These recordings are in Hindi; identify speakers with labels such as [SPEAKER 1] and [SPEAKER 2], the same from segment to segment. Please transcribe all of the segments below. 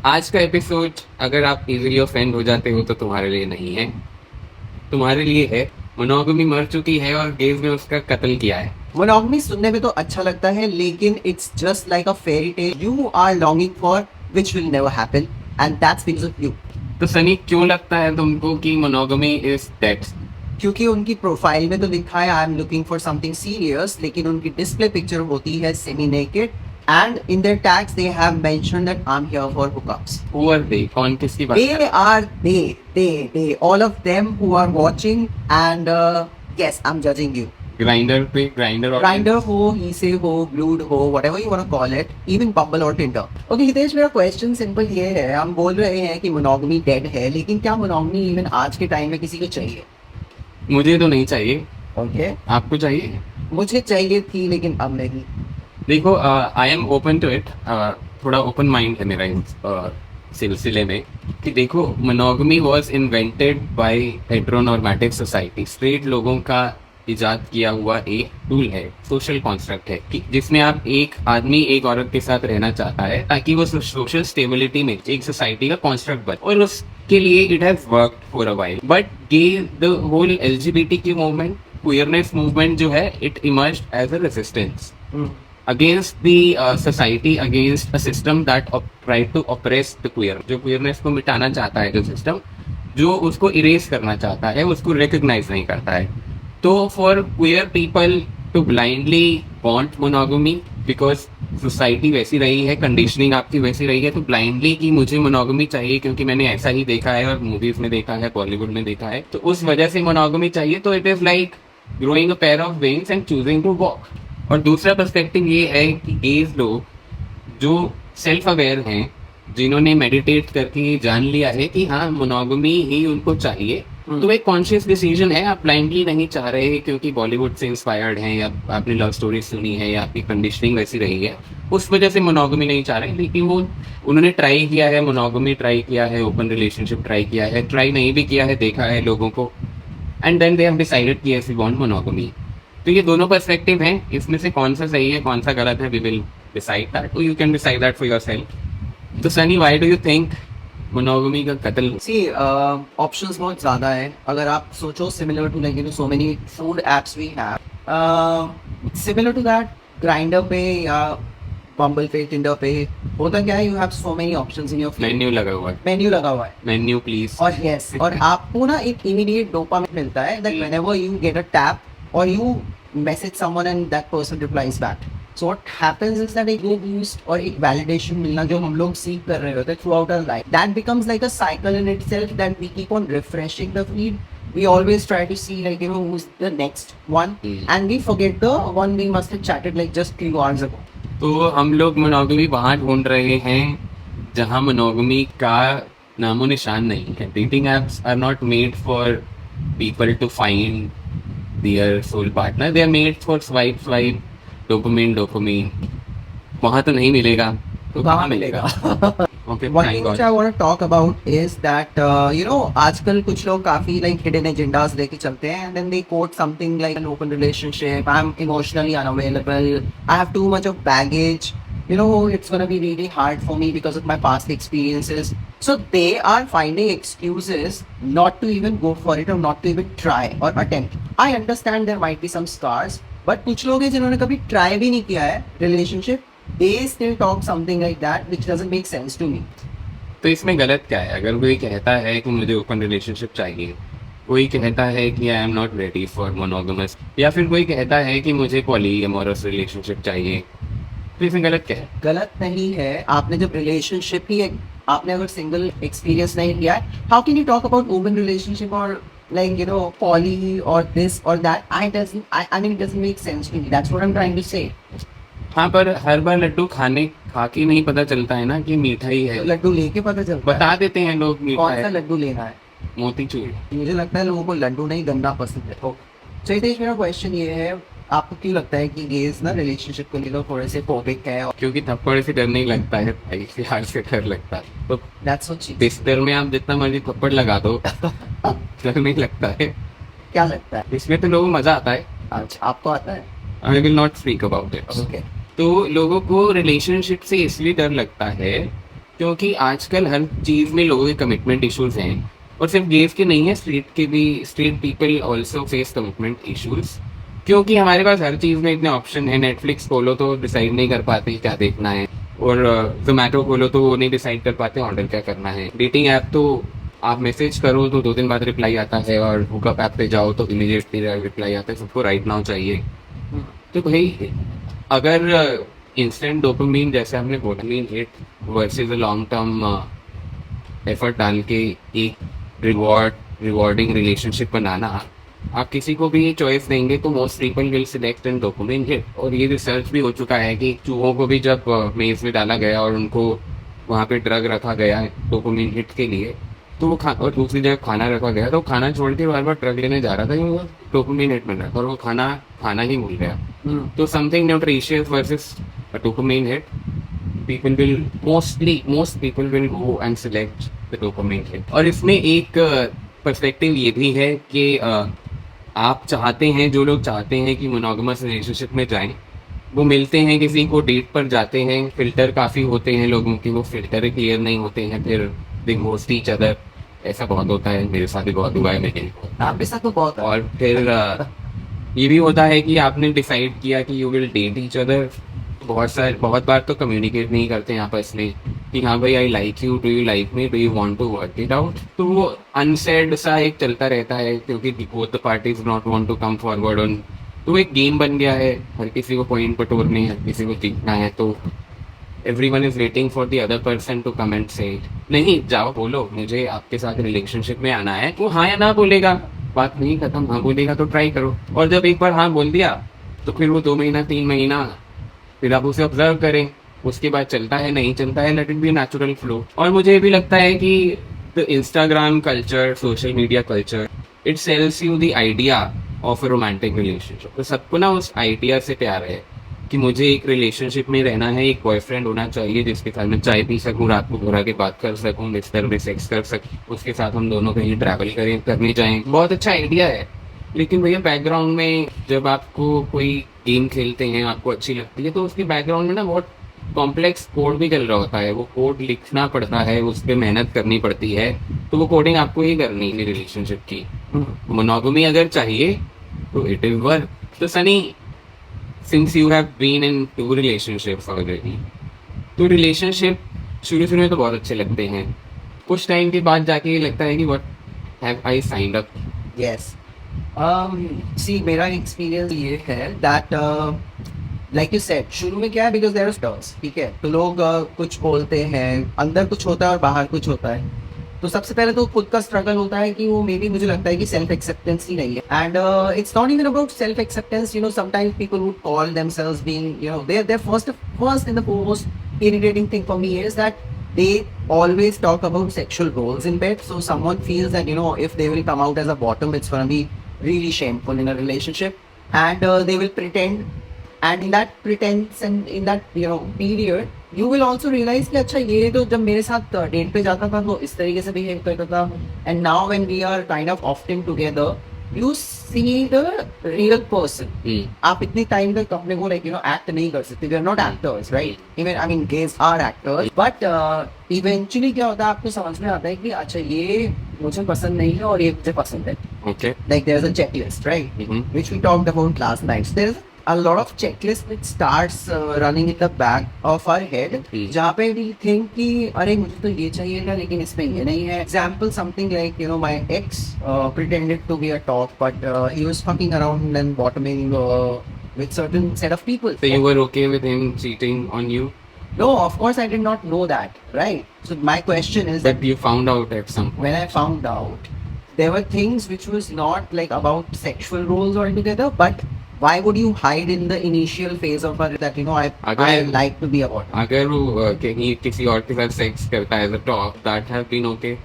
[SPEAKER 1] आज का एपिसोड अगर आप इजीली ऑफेंड हो जाते हो तो तुम्हारे लिए नहीं है, तुम्हारे लिए है। मोनोगमी मर चुकी है और गेज ने उसका कत्ल किया है।
[SPEAKER 2] मोनोगमी सुनने में तो अच्छा लगता है, लेकिन it's just like a fairy tale you are longing for, which will never happen, and that's because of you.
[SPEAKER 1] तो सनी, क्यों लगता है तुमको कि मोनोगमी इज डेड?
[SPEAKER 2] क्योंकि उनकी प्रोफाइल में तो लिखा है I am looking for something serious, लेकिन उनकी डिस्प्ले पिक्चर होती है semi naked, and in their tags they have mentioned that I am here for hookups.
[SPEAKER 1] Who are they? कौन, किसकी बात कर रहे
[SPEAKER 2] They are they all of them who are watching, and yes, I'm judging you.
[SPEAKER 1] हो? ग्राइंडर पे, ग्राइंडर और
[SPEAKER 2] Grindr हो, he say हो, Glued हो, whatever you want to call it, even Bumble और Tinder. Okay, हितेश, मेरा क्वेश्चन सिंपल ये है, हम बोल रहे हैं कि मोनोगमी डेड है, लेकिन क्या मोनोगमी इवन आज के टाइम में किसी को चाहिए?
[SPEAKER 1] मुझे तो नहीं चाहिए।
[SPEAKER 2] Okay,
[SPEAKER 1] आपको चाहिए?
[SPEAKER 2] मुझे चाहिए थी, लेकिन अब नहीं।
[SPEAKER 1] देखो, I am open to it. थोड़ा ओपन माइंड है मेरा इस सिलसिले में कि देखो, monogamy was invented by heteronormative society. Straight लोगों का इजाद किया हुआ एक टूल है, सोशल कॉन्स्ट्रक्ट है, कि जिसमें आप एक आदमी एक औरत के साथ रहना चाहता है ताकि वो सोशल स्टेबिलिटी में एक सोसाइटी का कॉन्स्ट्रक्ट बने, और उसके लिए it has worked for a while. But the whole LGBTQ movement, queerness movement जो है, it emerged as a resistance against the society, against a system that tried to oppress the queer। जो queerness को मिटाना चाहता है, जो सिस्टम जो उसको इरेज करना चाहता है, उसको रिकग्नाइज नहीं करता है। तो for queer people to blindly want monogamy, because society वैसी रही है, कंडीशनिंग आपकी वैसी रही है, तो ब्लाइंडली कि मुझे मोनोगमी चाहिए क्योंकि मैंने ऐसा ही देखा है और मूवीज में देखा है, बॉलीवुड में देखा है, तो उस वजह से मोनोगमी चाहिए। तो it is like growing a pair of wings and choosing to walk. और दूसरा पर्सपेक्टिव ये है कि गेज लोग जो सेल्फ अवेयर हैं, जिन्होंने मेडिटेट करके ये जान लिया है कि हाँ, मोनोगमी ही उनको चाहिए, तो एक कॉन्शियस डिसीजन है। आप ब्लाइंडली नहीं चाह रहे क्योंकि बॉलीवुड से इंस्पायर्ड हैं, या आपने लव स्टोरी सुनी है, या आपकी कंडीशनिंग वैसी रही है, उस वजह से मोनोगमी नहीं चाह रहे। लेकिन वो उन्होंने ट्राई किया है, मोनोगमी ट्राई किया है, ओपन रिलेशनशिप ट्राई किया है, ट्राई नहीं भी किया है, देखा है लोगों को, and then they have decided कि यस वी वांट मोनोगमी। तो ये दोनों पर्सपेक्टिव हैं, इसमें से कौन सा सही है, कौन सा गलत है, we will decide that, you can decide that for yourself. तो Sunny, why do you think monogamy का कत्ल?
[SPEAKER 2] सी, ऑप्शंस बहुत ज़्यादा है। अगर आप सोचो, similar to like so many food apps we have, similar to that, Grindr पे या बम्बल पे, टिंडर पे होता क्या है, you have so many options in your
[SPEAKER 1] menu लगा हुआ है,
[SPEAKER 2] मेन्यू लगा हुआ है,
[SPEAKER 1] मेन्यू प्लीज।
[SPEAKER 2] और यस, और आपको ना एक इमीडिएट डोपामिन मिलता है that whenever you get a tap और you message someone and that person replies back. So what happens is that एक बूस्ट और एक वैलिडेशन मिलना जो हम लोग सीख कर रहे होते हैं throughout our life, that becomes like a cycle in itself, that we keep on refreshing the feed. We always try to see like who's the next one, and we forget the one we must have chatted like just 3 hours ago.
[SPEAKER 1] तो हम लोग मोनोगमी वहाँ ढूंढ रहे हैं जहाँ मोनोगमी का नामो निशान नहीं है। Dating apps are not made for people to find their soul partner, they are made for swipe swipe, dopamine dopamine. वहाँ तो नहीं मिलेगा, तो कहाँ मिलेगा? Okay,
[SPEAKER 2] One thing which I want to talk about is that आजकल कुछ लोग काफी like hidden agendas लेके चलते हैं, and then they quote something like an open relationship, I'm emotionally unavailable, I have too much of baggage, it's gonna be really hard for me because of my past experiences. So they are finding excuses not to even go for it or not to even try or attempt. I understand there might be some scars, but कुछ लोग हैं जिन्होंने कभी try भी नहीं किया है relationship, they still talk something like that which doesn't make sense to me.
[SPEAKER 1] तो इसमें गलत क्या है? अगर कोई कहता है कि मुझे ओपन रिलेशनशिप चाहिए, कोई कहता है कि I am not ready for monogamous, या फिर कोई कहता है कि मुझे पॉलीएमोरस रिलेशनशिप चाहिए, तो इसमें गलत क्या है?
[SPEAKER 2] गलत नहीं है। आपने जब रिलेशनशिप ही आपने अगर सिंगल एक्सपीरियंस नहीं किया है, how can you talk about open relationship और like poly or this or that? I mean it doesn't make sense to me. That's what I'm trying to say.
[SPEAKER 1] हाँ, पर हर बार लड्डू खा के नहीं पता चलता है ना कि मीठा ही है।
[SPEAKER 2] लड्डू लेके पता चलता
[SPEAKER 1] बता देते हैं लोग मीठा
[SPEAKER 2] कौन सा
[SPEAKER 1] है।
[SPEAKER 2] लड्डू लेना है।
[SPEAKER 1] मोतीचूर।
[SPEAKER 2] मुझे लगता है लोगों को लड्डू नहीं गन्ना पसंद है। तो हितेश, मेरा क्वेश्चन ये है, आपको क्यों लगता है कि गेज ना रिलेशनशिप को लेकर थोड़े से फोबिक है?
[SPEAKER 1] क्योंकि थप्पड़ से डर नहीं लगता है भाई, प्यार से डर लगता है। तो
[SPEAKER 2] दैट्स सो चीप।
[SPEAKER 1] बिस्तर में आप जितना मर्जी थप्पड़ लगा दो, डर नहीं लगता है।
[SPEAKER 2] क्या लगता है?
[SPEAKER 1] इसमें तो लोगों को मजा आता है।
[SPEAKER 2] अच्छा, आपको आता है?
[SPEAKER 1] I will not speak about it.
[SPEAKER 2] Okay.
[SPEAKER 1] तो लोगों को रिलेशनशिप से इसलिए डर लगता है क्योंकि आजकल हर चीज में लोगों के कमिटमेंट इश्यूज हैं, और सिर्फ गेज के नहीं है, street people also face commitment issues, क्योंकि हमारे पास हर चीज में इतने ऑप्शन है। नेटफ्लिक्स खोलो तो डिसाइड नहीं कर पाते क्या देखना है, और जोमेटो खोलो तो वो नहीं डिसाइड कर पाते ऑर्डर क्या करना है। डेटिंग ऐप तो आप मैसेज करो तो 2 दिन बाद रिप्लाई आता है, और हुकअप ऐप पे जाओ तो इमीडिएटली रिप्लाई आता है, सबको राइट नाउ चाहिए। तो भाई अगर इंस्टेंट डोपामिन जैसे हमने बोला, mean hit versus a long term effort डाल के एक रिवॉर्डिंग रिलेशनशिप बनाना, आप किसी को भी चॉइस देंगे तो most people will select an dopamine hit. और ये रिसर्च भी हो चुका है कि चूहों को भी जब मेज में डाला गया और उनको वहाँ पे ड्रग रखा गया डोपामिन हिट के लिए, तो वो और दूसरी जगह खाना रखा गया, तो खाना छोड़ के बार बार ड्रग लेने जा रहा था क्योंकि वो डोपामिन हिट मिल रहा था, और वो खाना ही भूल गया। तो something nutritious versus dopamine hit, most people will go and select the dopamine hit। और इसमें एक पर्सपेक्टिव ये भी है कि आप चाहते हैं, जो लोग चाहते हैं कि मोनोगमस रिलेशनशिप में जाएं, वो मिलते हैं किसी को, डेट पर जाते हैं, फिल्टर काफ़ी होते हैं लोगों के, वो फिल्टर क्लियर नहीं होते हैं, फिर दे घोस्ट ईच अदर। ऐसा बहुत होता है, मेरे साथ भी बहुत हुआ है। लेकिन
[SPEAKER 2] आपके साथ तो बहुत है।
[SPEAKER 1] और फिर ये भी होता है कि आपने डिसाइड किया कि you will date each other, बहुत बार तो कम्युनिकेट नहीं करते हैं आपस में कि हाँ भाई I like you, do you like me, do you want to work it out. तो वो अनसेड सा एक चलता रहता है, क्योंकि both the parties not want to come forward on. तो एक गेम बन गया है, हर किसी को पॉइंट बटोरने, हर किसी को जीतना है, तो everyone is waiting for the other person to come and से नहीं जाओ बोलो मुझे आपके साथ रिलेशनशिप में आना है। वो हाँ या ना बोलेगा, बात नहीं खत्म। हाँ बोलेगा तो ट्राई करो, और जब एक बार हाँ बोल दिया तो फिर वो 2 महीना 3 महीना फिर आप उसे ऑब्जर्व करें, उसके बाद चलता है नहीं चलता है, let it be natural flow. और मुझे ये भी लगता है कि the Instagram culture, social media culture, it sells you the idea of a romantic relationship. तो सबको ना उस आइडिया से प्यार है कि मुझे एक रिलेशनशिप में रहना है, एक बॉयफ्रेंड होना चाहिए जिसके साथ मैं चाय पी सकूँ, रात को घुरा के बात कर सकूँ, बिस्तर में सेक्स कर सकूँ, उसके साथ हम दोनों कहीं ट्रैवल करने जाएं। बहुत अच्छा आइडिया है, लेकिन भैया बैकग्राउंड में जब आपको कोई गेम खेलते हैं, आपको अच्छी लगती है, तो उसके बैकग्राउंड में ना बहुत कॉम्प्लेक्स कोड भी चल रहा होता है, वो कोड लिखना पड़ता है, उस पर मेहनत करनी पड़ती है, तो वो कोडिंग आपको ही करनी है रिलेशनशिप की। मोनोगमी अगर चाहिए तो इट इज वर्क। तो Sunny, since you have been in 2 relationships already, तो रिलेशनशिप शुरू में तो बहुत अच्छे लगते हैं, कुछ टाइम के बाद जाके ये लगता है कि what have I signed up.
[SPEAKER 2] Yes. See, मेरा एक्सपीरियंस ये है that like you said, शुरू में क्या है, because there is टर्न्स, ठीक है, तो लोग कुछ बोलते हैं, अंदर कुछ होता है और बाहर कुछ होता है। तो सबसे पहले तो खुद का स्ट्रगल होता है कि वो मे बी, मुझे लगता है कि सेल्फ एक्सेप्टेंस ही नहीं है। And it's not even about self acceptance, you know, sometimes people would call themselves being, you know, their first and the most irritating thing for me is that they always talk about sexual roles in bed. So someone feels that, you know, if they will come out as a bottom, it's going to be really shameful in a relationship, and they will pretend, and in that pretense and in that, you know, period you will also realize कि अच्छा ये तो जब मेरे साथ डेट पे जाता था तो इस तरीके से बिहेव करता था, and now when we are kind of often together you see the real person। आप इतनी टाइम तक अपने को like, you know, act नहीं कर सकते, we are not actors, right? Even I mean gays are actors, but eventually क्या होता है, आपको समझ में आता है कि अच्छा ये मुझे पसंद नहीं है और ये मुझे पसंद है।
[SPEAKER 1] Okay.
[SPEAKER 2] Like there's a checklist, right?
[SPEAKER 1] Mhm.
[SPEAKER 2] Which we talked about last night. So there's a lot of checklist which starts running in the back of our head, जहाँ पे we think कि अरे मुझे तो ये चाहिए था लेकिन इसमें ये नहीं है। Example something like, you know, my ex pretended to be a top, but he was fucking around and bottoming with certain set of people.
[SPEAKER 1] So you were okay with him cheating on you,
[SPEAKER 2] No, of course I did not know that, right? So my question is
[SPEAKER 1] but you found out at some point.
[SPEAKER 2] when I found out, there were things which was not like about sexual roles altogether, but why would you hide in the initial phase of it that, you know, I
[SPEAKER 1] Again-
[SPEAKER 2] like to be a bottom?
[SPEAKER 1] अगर वो कहीं किसी और के साथ सेक्स करता है as a top, that have been okay.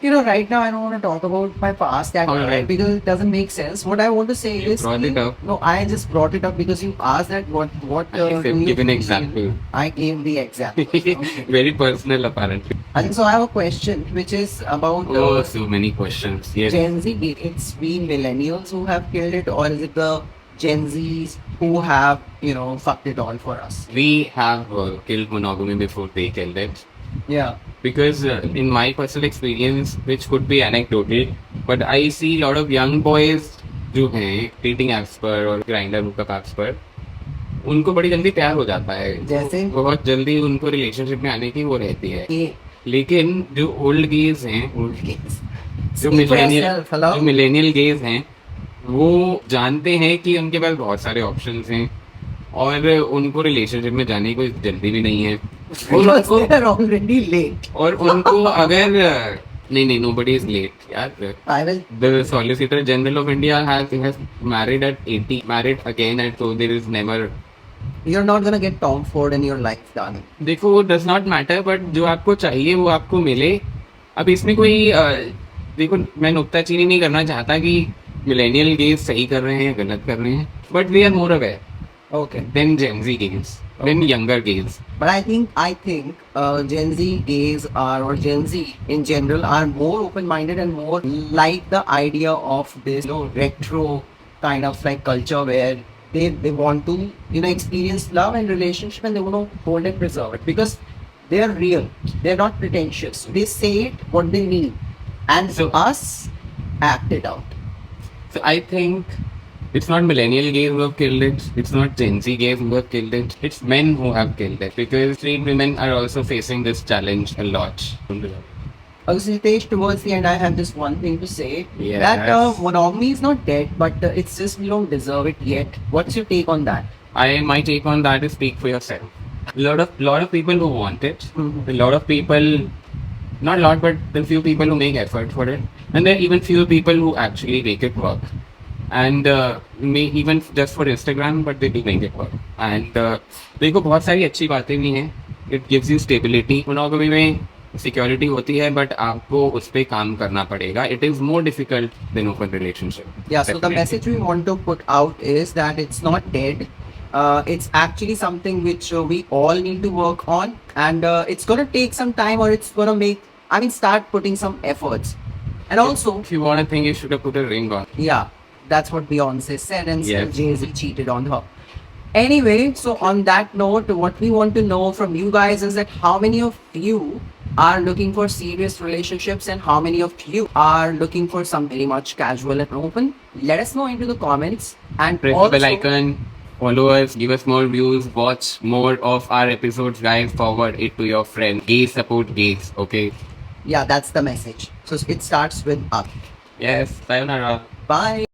[SPEAKER 2] You know, right now I don't want to talk about my past that
[SPEAKER 1] Alright.
[SPEAKER 2] because it doesn't make sense. What I want to say
[SPEAKER 1] You
[SPEAKER 2] is,
[SPEAKER 1] brought
[SPEAKER 2] कि-
[SPEAKER 1] it up.
[SPEAKER 2] no, I just brought it up because you asked that what
[SPEAKER 1] I said
[SPEAKER 2] do you
[SPEAKER 1] give an
[SPEAKER 2] feel?
[SPEAKER 1] example.
[SPEAKER 2] I gave the example. Okay.
[SPEAKER 1] Very personal apparently.
[SPEAKER 2] And so I have a question which is about
[SPEAKER 1] Oh, so many questions. Yes.
[SPEAKER 2] Gen Z. It's we millennials who have killed it, or is it the Gen Zs who have, you know, fucked it all for us?
[SPEAKER 1] We have killed monogamy before they killed it.
[SPEAKER 2] Yeah.
[SPEAKER 1] Because in my personal experience, which could be anecdotal, but I see a lot of young boys जो हैं डेटिंग एप्स पर और ग्राइंडर हुकअप एप्स पर, उनको बड़ी जल्दी प्यार हो जाता है।
[SPEAKER 2] जैसे?
[SPEAKER 1] बहुत जल्दी उनको रिलेशनशिप में आने की वो रहती है।
[SPEAKER 2] ये
[SPEAKER 1] लेकिन जो ओल्ड गेज हैं, जो
[SPEAKER 2] Speak for yourself, hello?
[SPEAKER 1] Millennial gauge हैं, वो जानते हैं कि उनके पास बहुत सारे ऑप्शंस हैं और उनको रिलेशनशिप में जाने की कोई जल्दी भी नहीं है। और
[SPEAKER 2] because
[SPEAKER 1] उनको
[SPEAKER 2] they're already late.
[SPEAKER 1] और उनको अगर नहीं, nobody is late यार।
[SPEAKER 2] I will.
[SPEAKER 1] The Solicitor General of India has married at 80, married again at, so there is never,
[SPEAKER 2] You're not gonna get Tom Ford in your life, darling.
[SPEAKER 1] देखो वो डज नॉट मैटर, बट जो आपको चाहिए वो आपको मिले। अब इसमें कोई देखो, मैं नुक्ताचीनी नहीं करना चाहता कि मिलेनियल गेज सही कर रहे हैं या गलत कर रहे हैं, but we are more aware
[SPEAKER 2] Okay.
[SPEAKER 1] Then Gen Z guys, then younger guys.
[SPEAKER 2] But I think Gen Z gays are, or Gen Z in general, are more open-minded and more like the idea of this, retro kind of like culture where they want to, experience love and relationship, and they want to hold and preserve it because they are real. They're not pretentious. They say it what they mean, and
[SPEAKER 1] So-
[SPEAKER 2] us act it out.
[SPEAKER 1] So I think it's not millennial gays who have killed it. It's not Gen Z gays who have killed it. It's men who have killed it, because straight women are also facing this challenge a lot.
[SPEAKER 2] Ritesh, towards the end, I have just one thing to say.
[SPEAKER 1] Yes.
[SPEAKER 2] That monogamy is not dead, but it's just we don't deserve it yet. What's your take on that?
[SPEAKER 1] My take on that is speak for yourself. Lot of people who want it.
[SPEAKER 2] Mhm.
[SPEAKER 1] A lot of people, not a lot, but the few people who make effort for it, and there are even few people who actually make it work. And may even just for Instagram, but they do make it work. And देखो बहुत सारी अच्छी बातें भी हैं. It gives you stability. Monogamy में सिक्योरिटी होती है, बट आपको उस पर काम करना पड़ेगा. It is more difficult than open relationship.
[SPEAKER 2] Yeah, so the
[SPEAKER 1] Definitely.
[SPEAKER 2] message we want to put out is that it's not dead. It's actually something which we all need to work on, and it's gonna take some time, or it's gonna start putting some efforts. And also,
[SPEAKER 1] If you want to think, you should have put a ring on.
[SPEAKER 2] yeah, that's what Beyonce said, and still
[SPEAKER 1] Yes.
[SPEAKER 2] Jay-Z cheated on her. Anyway, so on that note, what we want to know from you guys is that how many of you are looking for serious relationships, and how many of you are looking for some very much casual and open? Let us know into the comments. And
[SPEAKER 1] Press the
[SPEAKER 2] also,
[SPEAKER 1] bell icon, follow us, give us more views, watch more of our episodes, guys. Forward it to your friends. Gays support gays, okay?
[SPEAKER 2] yeah, that's the message. So it starts with us.
[SPEAKER 1] Yes, sayonara.
[SPEAKER 2] Bye.